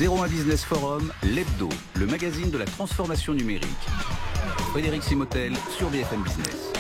01 Business Forum, l'hebdo, le magazine de la transformation numérique. Frédéric Simotel sur BFM Business.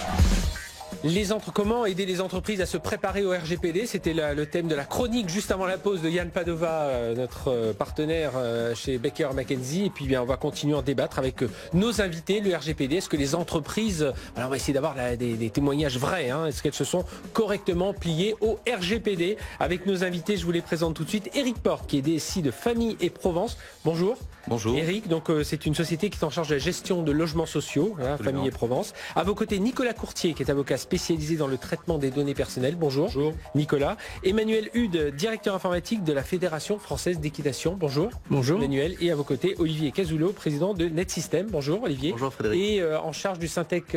Comment aider les entreprises à se préparer au RGPD? C'était le thème de la chronique juste avant la pause de Yann Padova, notre partenaire chez Baker McKenzie. Et puis bien, on va continuer à en débattre avec nos invités. Le RGPD, est-ce que les entreprises, alors on va essayer d'avoir des témoignages vrais, est-ce qu'elles se sont correctement pliées au RGPD? Avec nos invités, je vous les présente tout de suite. Eric Porte, qui est DSI de Famille et Provence. Bonjour. Bonjour. Eric, donc c'est une société qui est en charge de la gestion de logements sociaux, Famille et Provence. À vos côtés, Nicolas Courtier, qui est avocat spécialisé dans le traitement des données personnelles. Bonjour. Bonjour. Nicolas. Emmanuel Hude, directeur informatique de la Fédération française d'équitation. Bonjour. Bonjour. Emmanuel. Et à vos côtés, Olivier Cazulot, président de NetSystem. Bonjour Olivier. Bonjour Frédéric. Et en charge du Syntec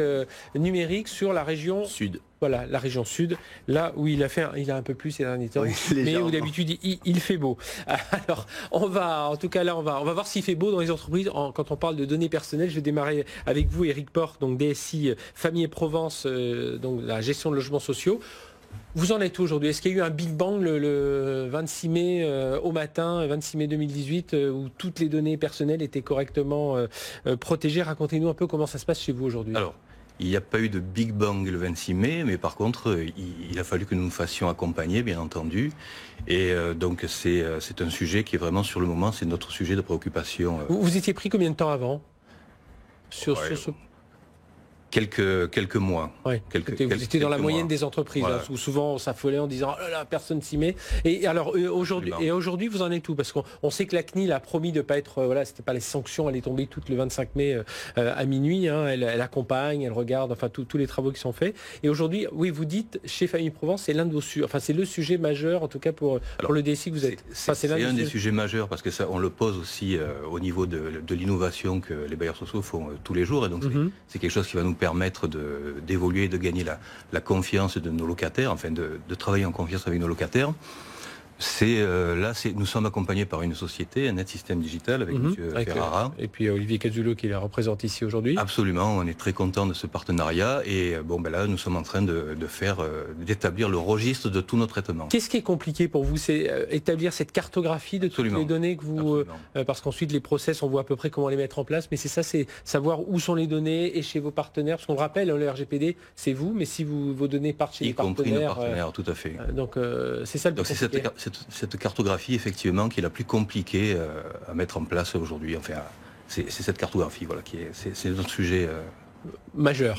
numérique sur la région Sud. Voilà, la région sud, là où il a un peu plus ces derniers temps, oui, mais où d'habitude il fait beau. Alors, on va voir s'il fait beau dans les entreprises. Quand on parle de données personnelles, je vais démarrer avec vous, Eric Porte, donc DSI Famille et Provence, donc la gestion de logements sociaux. Vous en êtes où aujourd'hui? Est-ce qu'il y a eu un Big Bang le 26 mai au matin, 26 mai 2018, où toutes les données personnelles étaient correctement protégées? Racontez-nous un peu comment ça se passe chez vous aujourd'hui. Alors, il n'y a pas eu de Big Bang le 26 mai, mais par contre, il a fallu que nous nous fassions accompagner, bien entendu. Et donc, c'est un sujet qui est vraiment, sur le moment, c'est notre sujet de préoccupation. Vous étiez pris combien de temps avant sur ce... Quelques mois. Ouais. Vous étiez dans la moyenne des entreprises, voilà. Où souvent on s'affolait en disant « Oh là là, personne s'y met ». Et alors aujourd'hui, vous en êtes où? Parce qu'on sait que la CNIL a promis de ne pas être... c'était pas les sanctions, elle est tombée toute le 25 mai à minuit. Elle accompagne, elle regarde, enfin tous les travaux qui sont faits. Et aujourd'hui, oui, vous dites, chez Famille Provence, c'est l'un de vos sujets, enfin c'est le sujet majeur, en tout cas pour le DSI que vous êtes. C'est un des sujets majeurs, parce que ça, on le pose aussi au niveau de l'innovation que les bailleurs sociaux font tous les jours. Et donc c'est quelque chose qui va nous permettre d'évoluer, de gagner la confiance de nos locataires, enfin de travailler en confiance avec nos locataires. Nous sommes accompagnés par une société, un NetSystem Digital, avec M. Ferrara. Et puis Olivier Cazulot qui la représente ici aujourd'hui. Absolument, on est très content de ce partenariat. Et là, nous sommes en train d'établir le registre de tout nos traitements. Qu'est-ce qui est compliqué pour vous? C'est établir cette cartographie de toutes les données que vous... parce qu'ensuite, les process, on voit à peu près comment les mettre en place. Mais c'est ça, c'est savoir où sont les données et chez vos partenaires. Parce qu'on le rappelle, le RGPD, c'est vous. Mais si vos données partent chez les partenaires... Y compris nos partenaires, tout à fait. Donc, c'est ça le plus compliqué. Cette cartographie, effectivement, qui est la plus compliquée à mettre en place aujourd'hui. Enfin, c'est cette cartographie, voilà, c'est notre sujet majeur.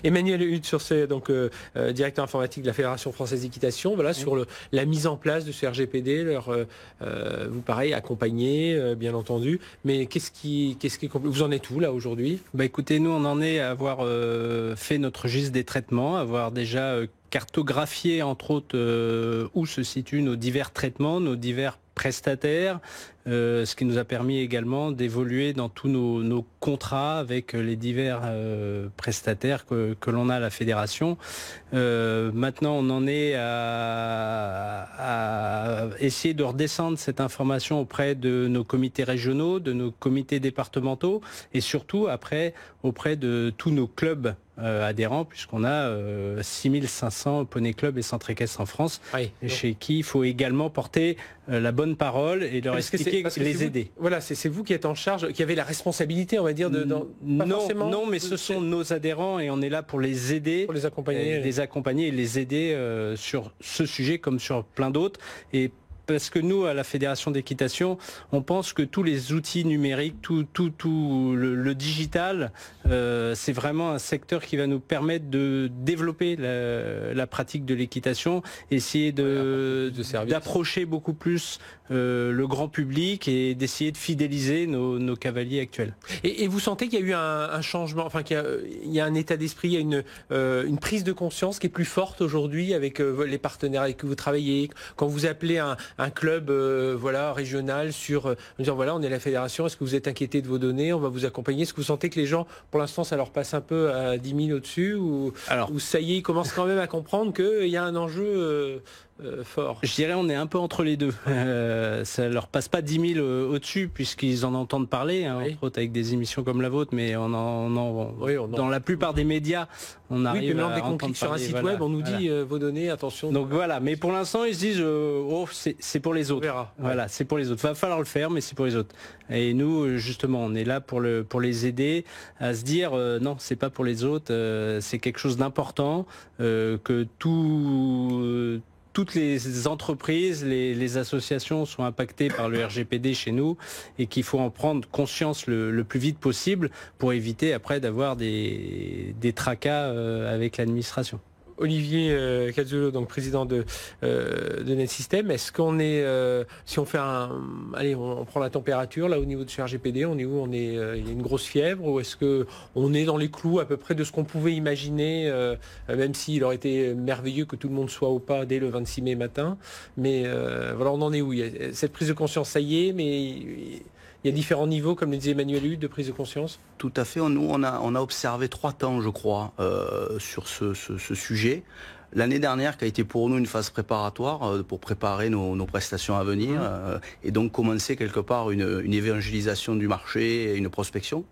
Emmanuel Hude, directeur informatique de la Fédération française d'équitation, sur la mise en place de ce RGPD, vous pareil, accompagner, bien entendu. Mais vous en êtes où là aujourd'hui? Écoutez, nous on en est à avoir fait notre registre des traitements, avoir déjà cartographié entre autres où se situent nos divers traitements, nos divers prestataires, ce qui nous a permis également d'évoluer dans tous nos contrats avec les divers prestataires que l'on a à la fédération. Maintenant, on en est à essayer de redescendre cette information auprès de nos comités régionaux, de nos comités départementaux et surtout après auprès de tous nos clubs adhérents, puisqu'on a 6500 poney clubs et centres équestres en France, chez qui il faut également porter la bonne parole et leur expliquer, les aider. Voilà, c'est vous qui êtes en charge, qui avez la responsabilité, on va dire, non, mais ce sont nos adhérents et on est là pour les aider, pour les accompagner, et les aider sur ce sujet comme sur plein d'autres. Et parce que nous, à la Fédération d'équitation, on pense que tous les outils numériques, tout le digital, c'est vraiment un secteur qui va nous permettre de développer la pratique de l'équitation, essayer d'approcher beaucoup plus le grand public et d'essayer de fidéliser nos cavaliers actuels. Et vous sentez qu'il y a eu un changement, enfin qu'il y a un état d'esprit, il y a une prise de conscience qui est plus forte aujourd'hui avec les partenaires avec qui vous travaillez, quand vous appelez un club régional sur dire on est la fédération, est-ce que vous êtes inquiété de vos données, on va vous accompagner, est-ce que vous sentez que les gens pour l'instant ça leur passe un peu à 10 000 au-dessus ou ça y est, ils commencent quand même à comprendre qu'il y a un enjeu fort? Je dirais on est un peu entre les deux. Ça leur passe pas 10 000 au-dessus puisqu'ils en entendent parler, hein, Oui. entre autres avec des émissions comme la vôtre, mais dans la plupart des médias, on arrive oui, mais à des entendre clics sur un parler, site voilà, web, on nous voilà. dit vos données, attention. Donc voilà, mais pour l'instant ils se disent c'est pour les On autres. verra. Voilà, c'est pour les autres. Va falloir le faire, mais c'est pour les autres. Et nous justement, on est là pour les aider à se dire non, c'est pas pour les autres, c'est quelque chose d'important, que toutes les entreprises, les associations sont impactées par le RGPD chez nous et qu'il faut en prendre conscience le plus vite possible pour éviter après d'avoir des tracas avec l'administration. Olivier Cazzulo, donc président de NetSystem, est-ce qu'on est, si on fait on prend la température là au niveau de ce RGPD, on est où? Il y a une grosse fièvre, ou est-ce que on est dans les clous à peu près de ce qu'on pouvait imaginer, même s'il aurait été merveilleux que tout le monde soit au pas dès le 26 mai matin, mais voilà, on en est où? Il y a cette prise de conscience, ça y est, mais il y a différents niveaux, comme le disait Emmanuel Hude, de prise de conscience. Tout à fait. Nous, on a observé 3 temps, je crois, sur ce sujet. L'année dernière, qui a été pour nous une phase préparatoire pour préparer nos prestations à venir, et donc commencer quelque part une évangélisation du marché et une prospection.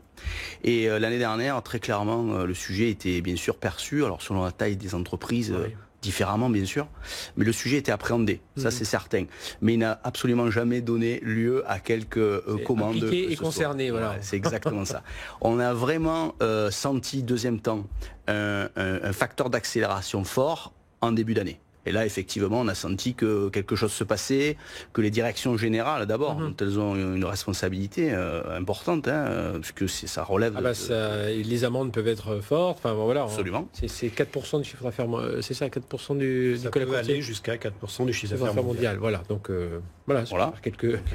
Et l'année dernière, très clairement, le sujet était bien sûr perçu, alors selon la taille des entreprises, différemment bien sûr, mais le sujet était appréhendé, ça c'est certain. Mais il n'a absolument jamais donné lieu à quelques commandes. Impliqué et concerné, voilà. Ouais, c'est exactement ça. On a vraiment senti, deuxième temps, un facteur d'accélération fort en début d'année. Et là, effectivement, on a senti que quelque chose se passait, que les directions générales, d'abord, dont elles ont une responsabilité importante, puisque ça relève... les amendes peuvent être fortes, enfin voilà. Absolument. C'est 4% du chiffre d'affaires, c'est ça, 4% du ça peut aller jusqu'à 4% du chiffre d'affaires mondial. Voilà, donc voilà.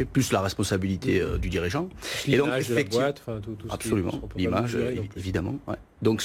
Et plus la responsabilité du dirigeant. Et donc, effectivement, boîte, tout absolument, l'image, évidemment. Ouais. Donc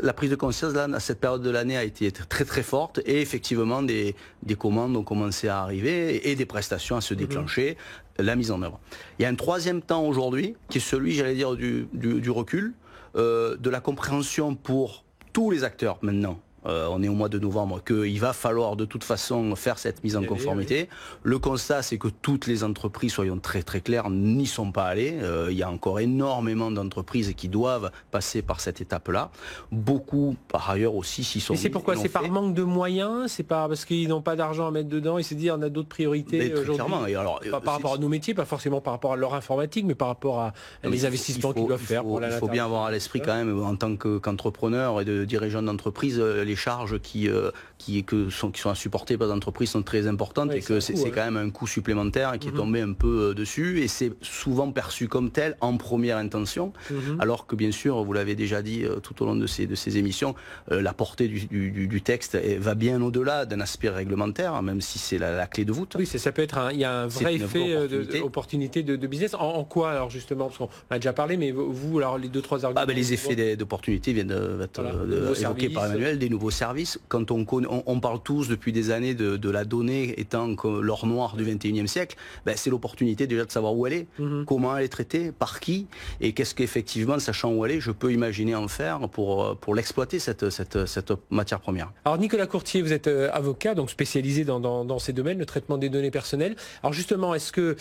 la prise de conscience là, à cette période de l'année a été très très forte, et effectivement des commandes ont commencé à arriver et des prestations à se déclencher, la mise en œuvre. Il y a un troisième temps aujourd'hui qui est celui, j'allais dire, du recul, de la compréhension pour tous les acteurs maintenant. On est au mois de novembre, qu'il va falloir de toute façon faire cette mise en conformité. Le constat, c'est que toutes les entreprises, soyons très très clairs, n'y sont pas allées. Il y a encore énormément d'entreprises qui doivent passer par cette étape-là. Beaucoup, par ailleurs aussi, s'y sont. Et c'est pourquoi? C'est par manque de moyens? C'est pas parce qu'ils n'ont pas d'argent à mettre dedans? Ils se disent on a d'autres priorités aujourd'hui. Clairement. Et alors, par rapport à nos métiers, pas forcément par rapport à leur informatique, mais par rapport à les investissements qu'ils doivent faire. Il faut bien avoir à l'esprit quand même, en tant qu'entrepreneur et de dirigeant d'entreprise, les charges qui sont à supporter par les entreprises sont très importantes, et que c'est quand même un coût supplémentaire qui est tombé un peu dessus, et c'est souvent perçu comme tel en première intention, alors que bien sûr, vous l'avez déjà dit tout au long de ces émissions, la portée du texte va bien au-delà d'un aspect réglementaire, même si c'est la clé de voûte. Oui, ça peut être il y a un vrai effet d'opportunité de business. En quoi alors justement, parce qu'on a déjà parlé, mais vous, alors les 2-3 arguments. Les effets d'opportunité viennent d'être évoqués par Emmanuel, des nouveaux services. Quand on parle tous depuis des années de la donnée étant l'or noir du 21e siècle, c'est l'opportunité déjà de savoir où elle est, comment elle est traitée, par qui, et qu'est-ce qu'effectivement, sachant où elle est, je peux imaginer en faire pour l'exploiter, cette matière première. Alors Nicolas Courtier, vous êtes avocat, donc spécialisé dans ces domaines, le traitement des données personnelles. Alors justement, est-ce que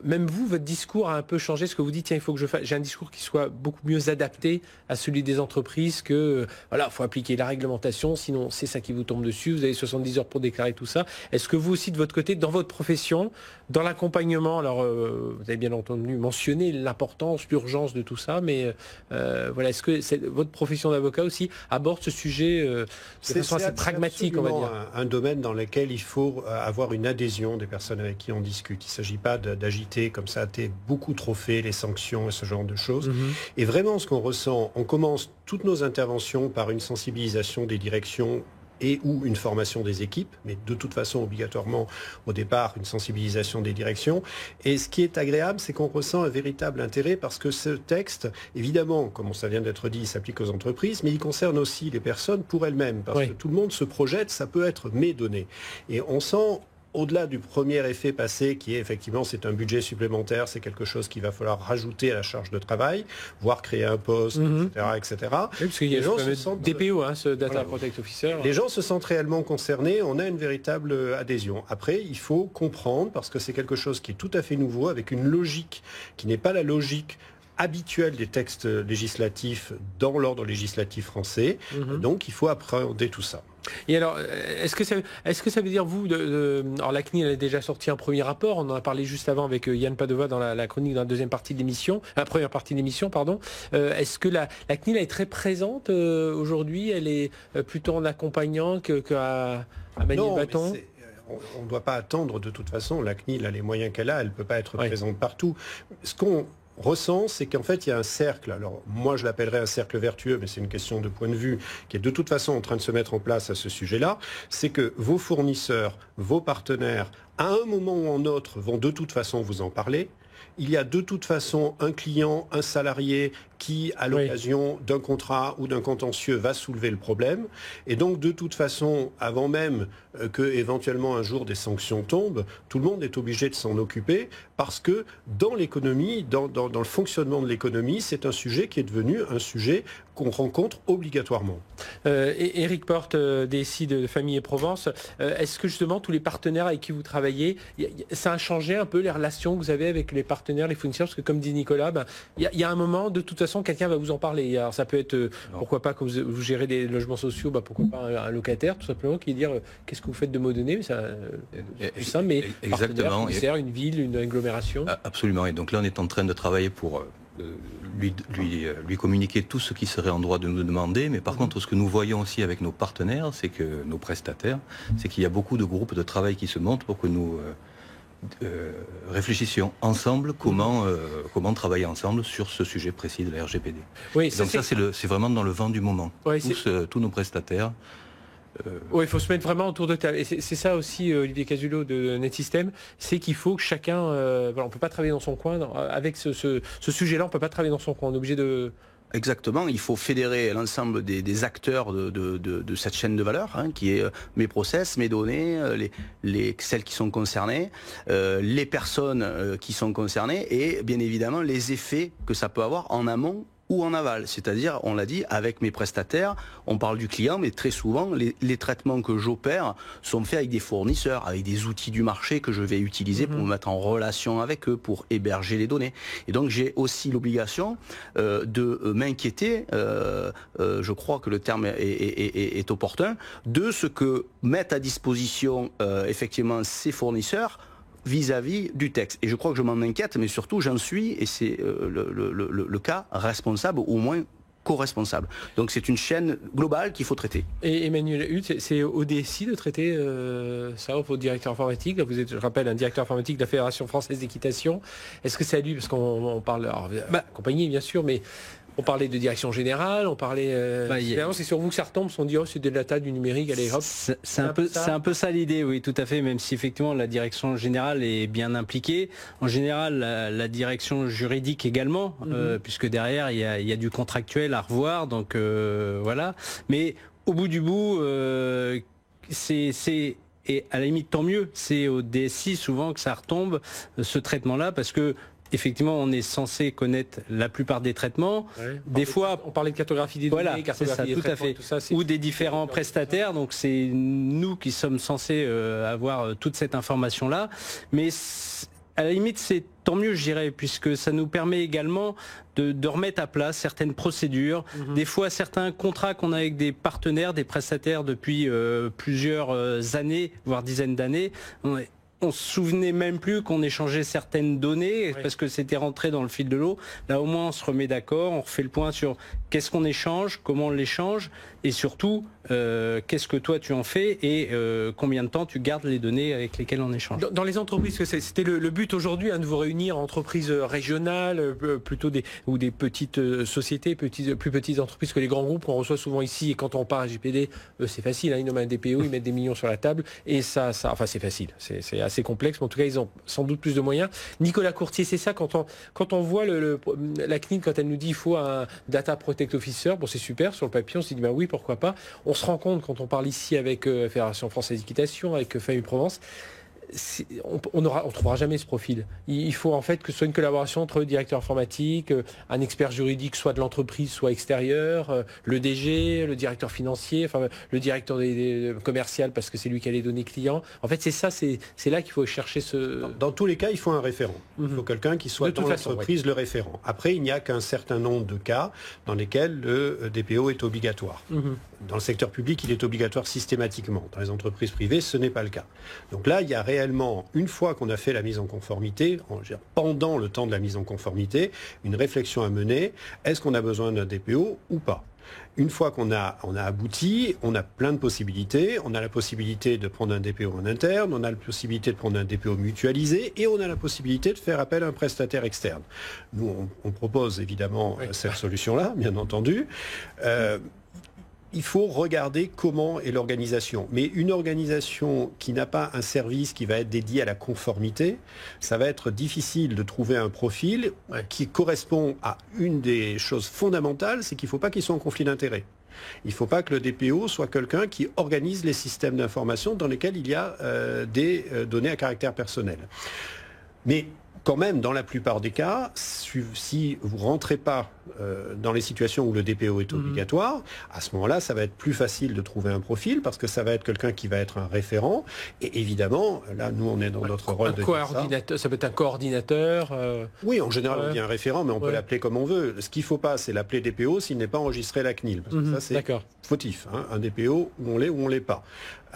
même vous, votre discours a un peu changé? Est-ce que vous dites, tiens, il faut que j'ai un discours qui soit beaucoup mieux adapté à celui des entreprises, que voilà, faut appliquer la réglementation, sinon c'est ça qui vous tombe dessus, vous avez 70 heures pour déclarer tout ça. Est-ce que vous aussi, de votre côté, dans votre profession, dans l'accompagnement, alors vous avez bien entendu mentionné l'importance, l'urgence de tout ça, mais voilà, est-ce que votre profession d'avocat aussi aborde ce sujet de façon assez pragmatique, on va dire? Un domaine dans lequel il faut avoir une adhésion des personnes avec qui on discute. Il ne s'agit pas d'agiter comme ça, beaucoup trop fait, les sanctions et ce genre de choses. Et vraiment, ce qu'on ressent, on commence toutes nos interventions par une sensibilisation des directions et ou une formation des équipes, mais de toute façon obligatoirement au départ une sensibilisation des directions. Et ce qui est agréable, c'est qu'on ressent un véritable intérêt, parce que ce texte, évidemment, comme ça vient d'être dit, il s'applique aux entreprises, mais il concerne aussi les personnes pour elles-mêmes, parce que tout le monde se projette, ça peut être mes données. Et on sent au-delà du premier effet passé, qui est effectivement, c'est un budget supplémentaire, c'est quelque chose qu'il va falloir rajouter à la charge de travail, voire créer un poste, etc. Oui, parce qu'il y a DPO, ce Data Protect Officer. Les gens se sentent réellement concernés, on a une véritable adhésion. Après, il faut comprendre, parce que c'est quelque chose qui est tout à fait nouveau, avec une logique qui n'est pas la logique habituelle des textes législatifs dans l'ordre législatif français. Donc, il faut appréhender tout ça. Et alors, est-ce que ça veut dire, vous, alors la CNIL a déjà sorti un premier rapport, on en a parlé juste avant avec Yann Padova dans la chronique dans la deuxième partie de l'émission, la première partie de l'émission, pardon. Est-ce que la CNIL est très présente aujourd'hui? Elle est plutôt en accompagnant qu'à manier le bâton? On ne doit pas attendre de toute façon. La CNIL a les moyens qu'elle a, elle ne peut pas être présente partout. Ce qu'on ressent, c'est qu'en fait, il y a un cercle. Alors, moi, je l'appellerais un cercle vertueux, mais c'est une question de point de vue qui est de toute façon en train de se mettre en place à ce sujet-là. C'est que vos fournisseurs, vos partenaires, à un moment ou un autre, vont de toute façon vous en parler. Il y a de toute façon un client, un salarié qui, à l'occasion d'un contrat ou d'un contentieux, va soulever le problème. Et donc, de toute façon, avant même que éventuellement un jour des sanctions tombent, tout le monde est obligé de s'en occuper parce que dans l'économie, dans le fonctionnement de l'économie, c'est un sujet qui est devenu un sujet qu'on rencontre obligatoirement. Éric Porte, DSI de Famille et Provence, est-ce que justement tous les partenaires avec qui vous travaillez, ça a changé un peu les relations que vous avez avec les partenaires, les fournisseurs? Parce que comme dit Nicolas, il y a un moment, de toute façon, quelqu'un va vous en parler. Alors ça peut être, pourquoi pas, quand vous gérez des logements sociaux, pourquoi pas un locataire, tout simplement, qui dire qu'est-ce que vous faites de mots donnés, c'est plus simple, mais exactement, une ville, une agglomération. Absolument, et donc là on est en train de travailler pour lui communiquer tout ce qui serait en droit de nous demander, mais par contre ce que nous voyons aussi avec nos partenaires, c'est que nos prestataires, c'est qu'il y a beaucoup de groupes de travail qui se montent pour que nous réfléchissions ensemble comment travailler ensemble sur ce sujet précis de la RGPD. Oui, donc ça c'est vraiment dans le vent du moment. Oui, tous nos prestataires. Oui, il faut se mettre vraiment autour de table. Et c'est ça aussi, Olivier Casulot de NetSystem, c'est qu'il faut que chacun... on ne peut pas travailler dans son coin. Avec ce sujet-là, on ne peut pas travailler dans son coin. On est obligé de... Exactement, il faut fédérer l'ensemble des acteurs de cette chaîne de valeur, qui est mes process, mes données, celles qui sont concernées, les personnes qui sont concernées et bien évidemment les effets que ça peut avoir en amont ou en aval. C'est-à-dire, on l'a dit, avec mes prestataires, on parle du client, mais très souvent, les traitements que j'opère sont faits avec des fournisseurs, avec des outils du marché que je vais utiliser pour me mettre en relation avec eux, pour héberger les données. Et donc, j'ai aussi l'obligation de m'inquiéter, je crois que le terme est opportun, de ce que mettent à disposition effectivement ces fournisseurs vis-à-vis du texte. Et je crois que je m'en inquiète, mais surtout j'en suis, et c'est le cas, responsable, au moins co-responsable. Donc c'est une chaîne globale qu'il faut traiter. Et Emmanuel Hult, c'est au DSI de traiter ça, au directeur informatique. Là, vous êtes, je rappelle, un directeur informatique de la Fédération Française d'Équitation. Est-ce que c'est à lui, parce qu'on parle, compagnie bien sûr, mais... On parlait de direction générale, on parlait... c'est sur vous que ça retombe, on dit c'est de la data du numérique, allez hop. C'est un peu ça l'idée, oui, tout à fait, même si effectivement la direction générale est bien impliquée. En général, la direction juridique également, puisque derrière, il y a du contractuel à revoir, donc voilà. Mais au bout du bout, et à la limite tant mieux, c'est au DSI souvent que ça retombe, ce traitement-là, parce que effectivement, on est censé connaître la plupart des traitements. Ouais, des fois, on parlait de cartographie des données, cartographie des traitements, tout ça, ou des différents prestataires. Donc, c'est nous qui sommes censés avoir toute cette information-là. Mais à la limite, c'est tant mieux, je dirais, puisque ça nous permet également de remettre à plat certaines procédures. Des fois, certains contrats qu'on a avec des partenaires, des prestataires depuis plusieurs années, voire dizaines d'années. On se souvenait même plus qu'on échangeait certaines données parce que c'était rentré dans le fil de l'eau. Là, au moins, on se remet d'accord, on refait le point sur qu'est-ce qu'on échange, comment on l'échange et surtout, qu'est-ce que toi tu en fais et combien de temps tu gardes les données avec lesquelles on échange. Dans les entreprises, c'était le but aujourd'hui de vous réunir, entreprises régionales, plutôt des petites sociétés, plus petites entreprises que les grands groupes qu'on reçoit souvent ici. Et quand on parle à RGPD, c'est facile, ils nomment un DPO, ils mettent des millions sur la table et ça c'est facile, c'est assez complexe, mais en tout cas ils ont sans doute plus de moyens. Nicolas Courtier, c'est ça, quand on voit la CNIL, quand elle nous dit il faut un Data Protect Officer, c'est super, sur le papier on se dit oui, pourquoi pas. On se rend compte quand on parle ici avec Fédération Française d'Équitation, avec Famille Provence, on trouvera jamais ce profil. Il faut en fait que ce soit une collaboration entre le directeur informatique, un expert juridique, soit de l'entreprise, soit extérieur, le DG, le directeur financier, enfin le directeur commercial parce que c'est lui qui a les données clients. En fait, c'est là qu'il faut chercher ce. Dans tous les cas, il faut un référent. Il faut quelqu'un qui soit dans l'entreprise le référent. Après, il n'y a qu'un certain nombre de cas dans lesquels le DPO est obligatoire. Dans le secteur public, il est obligatoire systématiquement. Dans les entreprises privées, ce n'est pas le cas. Donc là, il y a réellement, une fois qu'on a fait la mise en conformité, pendant le temps de la mise en conformité, une réflexion à mener. Est-ce qu'on a besoin d'un DPO ou pas ? Une fois qu'on a abouti, on a plein de possibilités. On a la possibilité de prendre un DPO en interne, on a la possibilité de prendre un DPO mutualisé et on a la possibilité de faire appel à un prestataire externe. Nous, on propose évidemment cette solution-là, bien entendu. Il faut regarder comment est l'organisation. Mais une organisation qui n'a pas un service qui va être dédié à la conformité, ça va être difficile de trouver un profil qui correspond à une des choses fondamentales, c'est qu'il ne faut pas qu'il soit en conflit d'intérêts. Il ne faut pas que le DPO soit quelqu'un qui organise les systèmes d'information dans lesquels il y a des données à caractère personnel. Mais quand même, dans la plupart des cas, si vous ne rentrez pas dans les situations où le DPO est obligatoire, à ce moment-là, ça va être plus facile de trouver un profil parce que ça va être quelqu'un qui va être un référent. Et évidemment, là, nous, on est dans notre rôle de coordinateur. Ça peut être un coordinateur. Oui, en général, on dit un référent, mais on peut l'appeler comme on veut. Ce qu'il ne faut pas, c'est l'appeler DPO s'il n'est pas enregistré à la CNIL. Parce que ça, c'est fautif. Hein. Un DPO, où on l'est ou on ne l'est pas.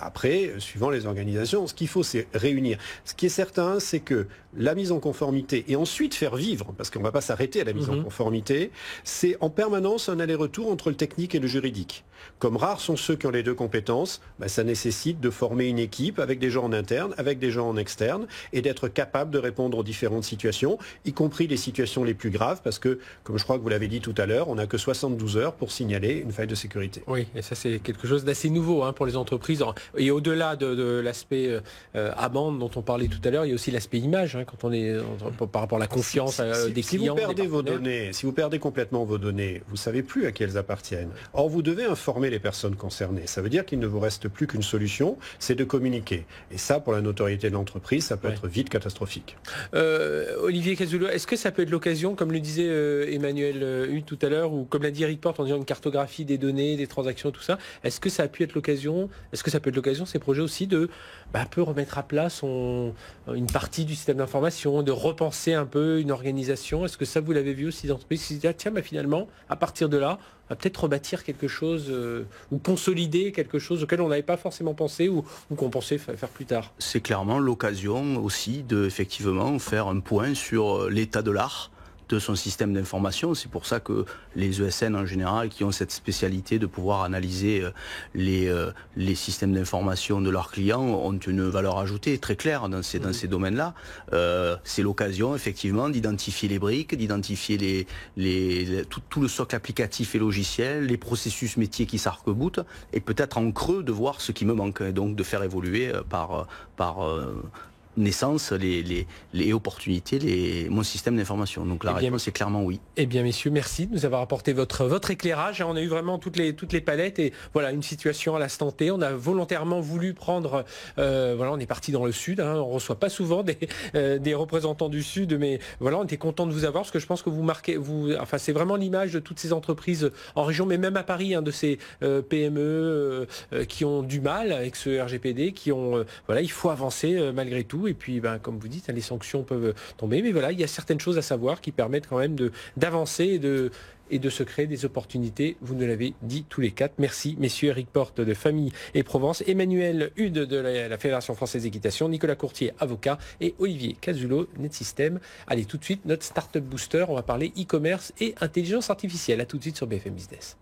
Après, suivant les organisations, ce qu'il faut, c'est réunir. Ce qui est certain, c'est que la mise en conformité et ensuite faire vivre, parce qu'on ne va pas s'arrêter à la mise en conformité, c'est en permanence un aller-retour entre le technique et le juridique. Comme rares sont ceux qui ont les deux compétences, ça nécessite de former une équipe avec des gens en interne, avec des gens en externe, et d'être capable de répondre aux différentes situations, y compris les situations les plus graves, parce que, comme je crois que vous l'avez dit tout à l'heure, on n'a que 72 heures pour signaler une faille de sécurité. Oui, et ça c'est quelque chose d'assez nouveau pour les entreprises. Et au-delà de l'aspect amende dont on parlait tout à l'heure, il y a aussi l'aspect image, quand on est par rapport à la confiance des clients. Si vous perdez complètement vos données, vous ne savez plus à qui elles appartiennent. Or, vous devez informer les personnes concernées. Ça veut dire qu'il ne vous reste plus qu'une solution, c'est de communiquer. Et ça, pour la notoriété de l'entreprise, ça peut être vite catastrophique. Olivier Cazulot, est-ce que ça peut être l'occasion, comme le disait Emmanuel Hutt tout à l'heure, ou comme l'a dit Eric Porte en disant une cartographie des données, des transactions, tout ça, est-ce que ça a pu être l'occasion, ces projets aussi, de un peu remettre à plat une partie du système d'information, de repenser un peu une organisation? Est-ce que ça, vous l'avez vu aussi dans l'entreprise, qui se dit, tiens, finalement, à partir de là, on va peut-être rebâtir quelque chose ou consolider quelque chose auquel on n'avait pas forcément pensé ou qu'on pensait faire plus tard? C'est clairement l'occasion aussi de effectivement faire un point sur l'état de l'art de son système d'information. C'est pour ça que les ESN en général, qui ont cette spécialité de pouvoir analyser les systèmes d'information de leurs clients, ont une valeur ajoutée très claire dans ces domaines-là. C'est l'occasion effectivement d'identifier les briques, d'identifier tout le socle applicatif et logiciel, les processus métiers qui s'arc-boutent, et peut-être en creux de voir ce qui me manque, et donc de faire évoluer par naissance, les opportunités, mon système d'information. Donc la réponse est clairement oui. Eh bien messieurs, merci de nous avoir apporté votre éclairage. On a eu vraiment toutes les palettes et voilà une situation à l'instant T. On a volontairement voulu prendre, on est parti dans le sud. On reçoit pas souvent des représentants du sud, mais voilà, on était content de vous avoir parce que je pense que c'est vraiment l'image de toutes ces entreprises en région, mais même à Paris, de ces PME qui ont du mal avec ce RGPD, il faut avancer malgré tout. Et puis, comme vous dites, les sanctions peuvent tomber. Mais voilà, il y a certaines choses à savoir qui permettent quand même d'avancer et de se créer des opportunités. Vous nous l'avez dit tous les quatre. Merci, messieurs. Eric Porte de Famille et Provence, Emmanuel Hutt de la Fédération Française d'Équitation, Nicolas Courtier, avocat, et Olivier Cazulot, NetSystem. Allez, tout de suite, notre Startup Booster. On va parler e-commerce et intelligence artificielle. À tout de suite sur BFM Business.